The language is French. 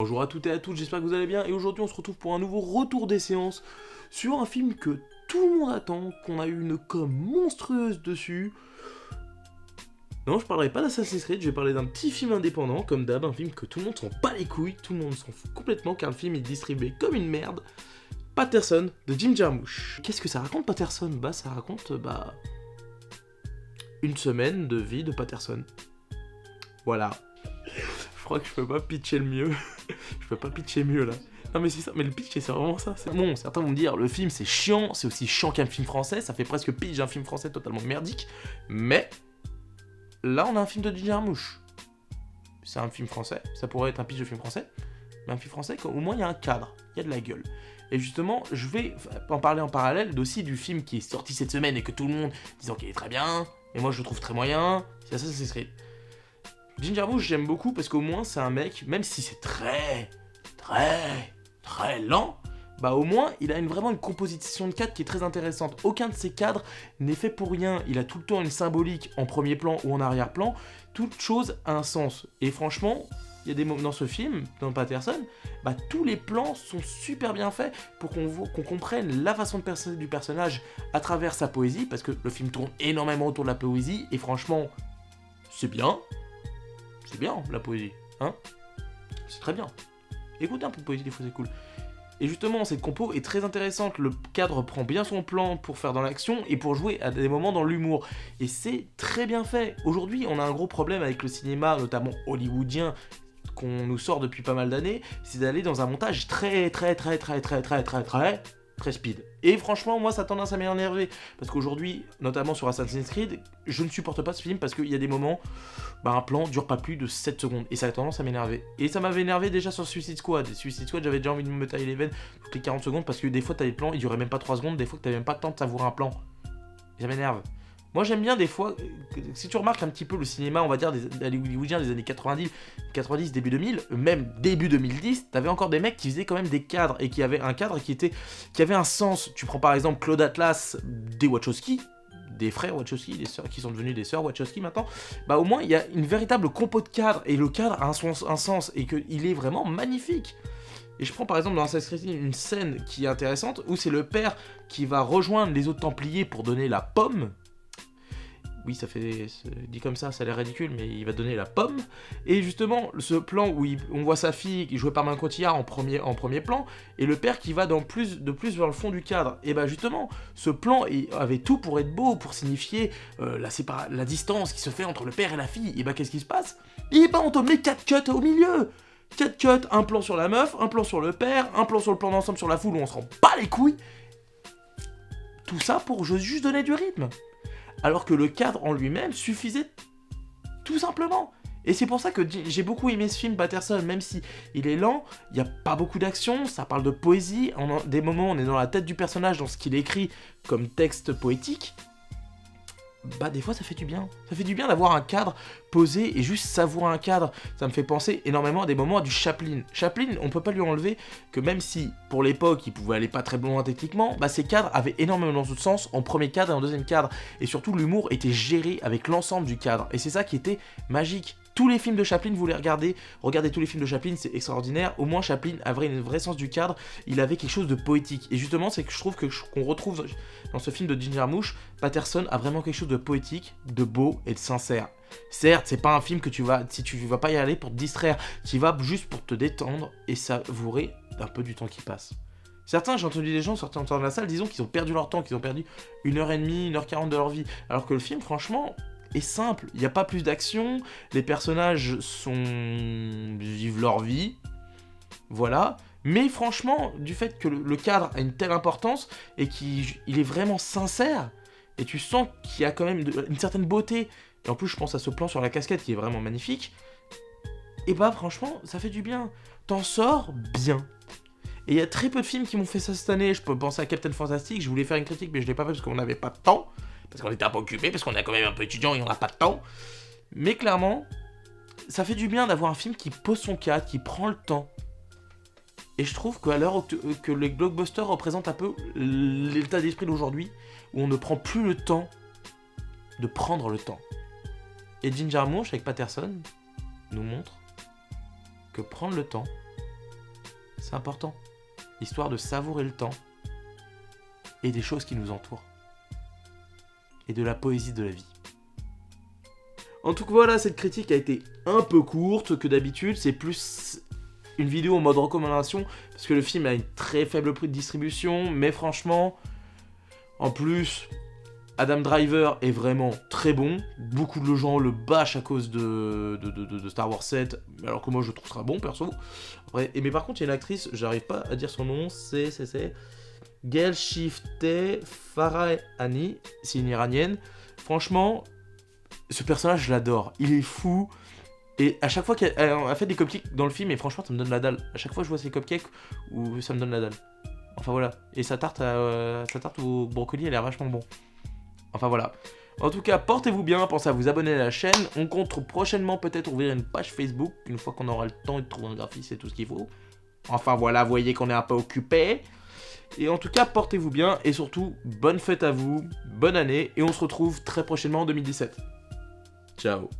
Bonjour à toutes et à tous, j'espère que vous allez bien, et aujourd'hui on se retrouve pour un nouveau retour des séances sur un film que tout le monde attend, qu'on a eu une com monstrueuse dessus. Non, je parlerai pas d'Assassin's Creed, je vais parler d'un petit film indépendant, comme d'hab, un film que tout le monde s'en bat les couilles, tout le monde s'en fout complètement, car le film est distribué comme une merde. Patterson, de Jim Jarmusch. Qu'est-ce que ça raconte Patterson? Bah ça raconte, une semaine de vie de Patterson. Voilà. Je crois que je peux pas pitcher le mieux. Je peux pas pitcher mieux là. Non mais c'est ça, mais le pitch c'est vraiment ça. Bon, certains vont me dire, le film c'est chiant, c'est aussi chiant qu'un film français, ça fait presque pige un film français totalement merdique, mais là on a un film de Jim Jarmusch. C'est un film français, ça pourrait être un pitch de film français, mais un film français, au moins il y a un cadre, il y a de la gueule. Et justement, je vais en parler en parallèle aussi du film qui est sorti cette semaine et que tout le monde disant qu'il est très bien, et moi je le trouve très moyen, c'est Assassin's Creed. Jim Jarmusch, j'aime beaucoup parce qu'au moins c'est un mec, même si c'est très lent, bah au moins il a vraiment une composition de cadres qui est très intéressante. Aucun de ces cadres n'est fait pour rien, il a tout le temps une symbolique en premier plan ou en arrière-plan, toute chose a un sens. Et franchement, il y a des moments dans ce film, dans Patterson, bah tous les plans sont super bien faits pour qu'on comprenne la façon de penser du personnage à travers sa poésie, parce que le film tourne énormément autour de la poésie, et franchement, c'est bien la poésie, hein. C'est très bien. Écoutez un peu de poésie, des fois c'est cool. Et justement, cette compo est très intéressante, le cadre prend bien son plan pour faire dans l'action et pour jouer à des moments dans l'humour. Et c'est très bien fait. Aujourd'hui, on a un gros problème avec le cinéma, notamment hollywoodien, qu'on nous sort depuis pas mal d'années, c'est d'aller dans un montage très speed. Et franchement, moi, ça a tendance à m'énerver. Parce qu'aujourd'hui, notamment sur Assassin's Creed, je ne supporte pas ce film parce qu'il y a des moments, un plan dure pas plus de 7 secondes. Et ça a tendance à m'énerver. Et ça m'avait énervé déjà sur Suicide Squad. Suicide Squad, j'avais déjà envie de me tailler les veines toutes les 40 secondes parce que des fois, t'as des plans, ils duraient même pas 3 secondes. Des fois, que t'avais même pas le temps de savourer un plan. Et ça m'énerve. Moi, j'aime bien des fois, si tu remarques un petit peu le cinéma, on va dire, des hollywoodiens des années 90, début 2000, même début 2010, t'avais encore des mecs qui faisaient quand même des cadres, et qui avaient un cadre qui avait un sens. Tu prends par exemple Claude Atlas des Wachowski, des frères Wachowski, des sœurs qui sont devenus des sœurs Wachowski maintenant, au moins il y a une véritable compo de cadres, et le cadre a un sens, et qu'il est vraiment magnifique. Et je prends par exemple dans Assassin's Creed une scène qui est intéressante, où c'est le père qui va rejoindre les autres Templiers pour donner la pomme. Oui, ça fait dit comme ça a l'air ridicule, mais il va donner la pomme. Et justement, ce plan où on voit sa fille jouée par Marion Cotillard en premier plan, et le père qui va de plus vers le fond du cadre. Et justement, ce plan avait tout pour être beau, pour signifier la distance qui se fait entre le père et la fille. Et qu'est-ce qui se passe? Et on te met 4 cuts au milieu. 4 cuts, un plan sur la meuf, un plan sur le père, un plan sur le plan d'ensemble sur la foule où on se rend pas les couilles. Tout ça pour juste donner du rythme. Alors que le cadre en lui-même suffisait tout simplement. Et c'est pour ça que j'ai beaucoup aimé ce film Patterson, même si il est lent, il n'y a pas beaucoup d'action, ça parle de poésie, des moments on est dans la tête du personnage, dans ce qu'il écrit comme texte poétique. Des fois ça fait du bien. Ça fait du bien d'avoir un cadre posé et juste savourer un cadre. Ça me fait penser énormément à des moments du Chaplin. Chaplin, on peut pas lui enlever que même si pour l'époque il pouvait aller pas très loin techniquement, ses cadres avaient énormément de sens en premier cadre et en deuxième cadre. Et surtout l'humour était géré avec l'ensemble du cadre. Et c'est ça qui était magique. Tous les films de Chaplin, vous les regardez tous les films de Chaplin, c'est extraordinaire. Au moins Chaplin avait une vraie sens du cadre, il avait quelque chose de poétique. Et justement, c'est que je trouve qu'on retrouve dans ce film de Jim Jarmusch, Patterson a vraiment quelque chose de poétique, de beau et de sincère. Certes, c'est pas un film que tu vas pas y aller pour te distraire, tu y vas juste pour te détendre et savourer un peu du temps qui passe. Certains, j'ai entendu des gens sortir de la salle, disons qu'ils ont perdu leur temps, qu'ils ont perdu 1h30, 1h40 de leur vie. Alors que le film, franchement, est simple, il n'y a pas plus d'action, les personnages vivent leur vie, voilà, mais franchement, du fait que le cadre a une telle importance, et qu'il est vraiment sincère, et tu sens qu'il y a quand même une certaine beauté, et en plus je pense à ce plan sur la casquette qui est vraiment magnifique, et franchement, ça fait du bien, t'en sors bien. Et il y a très peu de films qui m'ont fait ça cette année, je peux penser à Captain Fantastic, je voulais faire une critique mais je l'ai pas fait parce qu'on n'avait pas de temps, parce qu'on était un peu occupé, parce qu'on est quand même un peu étudiant et on n'a pas de temps. Mais clairement, ça fait du bien d'avoir un film qui pose son cadre, qui prend le temps. Et je trouve qu'à l'heure que les blockbusters représentent un peu l'état d'esprit d'aujourd'hui, où on ne prend plus le temps de prendre le temps. Et Jim Jarmusch avec Patterson nous montre que prendre le temps, C'est important. Histoire de savourer le temps. Et des choses qui nous entourent. Et de la poésie de la vie. En tout cas, voilà, cette critique a été un peu courte que d'habitude. C'est plus une vidéo en mode recommandation. Parce que le film a une très faible prix de distribution. Mais franchement, en plus, Adam Driver est vraiment très bon. Beaucoup de gens le bâchent à cause de Star Wars 7. Alors que moi, je trouve ça bon, perso. Après, mais par contre, il y a une actrice, j'arrive pas à dire son nom. C'est Gail Shifteh Farahani. C'est une iranienne. Franchement, ce personnage, je l'adore. Il est fou. Et à chaque fois qu'elle a fait des cupcakes dans le film, et franchement, ça me donne la dalle. À chaque fois que je vois ces cupcakes, où ça me donne la dalle. Enfin voilà. Et sa tarte au brocoli, elle a l'air vachement bon. Enfin voilà. En tout cas, portez-vous bien, pensez à vous abonner à la chaîne. On compte prochainement peut-être ouvrir une page Facebook, une fois qu'on aura le temps de trouver un graphiste et tout ce qu'il faut. Enfin voilà, vous voyez qu'on est un peu occupé. Et en tout cas, portez-vous bien, et surtout, bonne fête à vous, bonne année, et on se retrouve très prochainement en 2017. Ciao.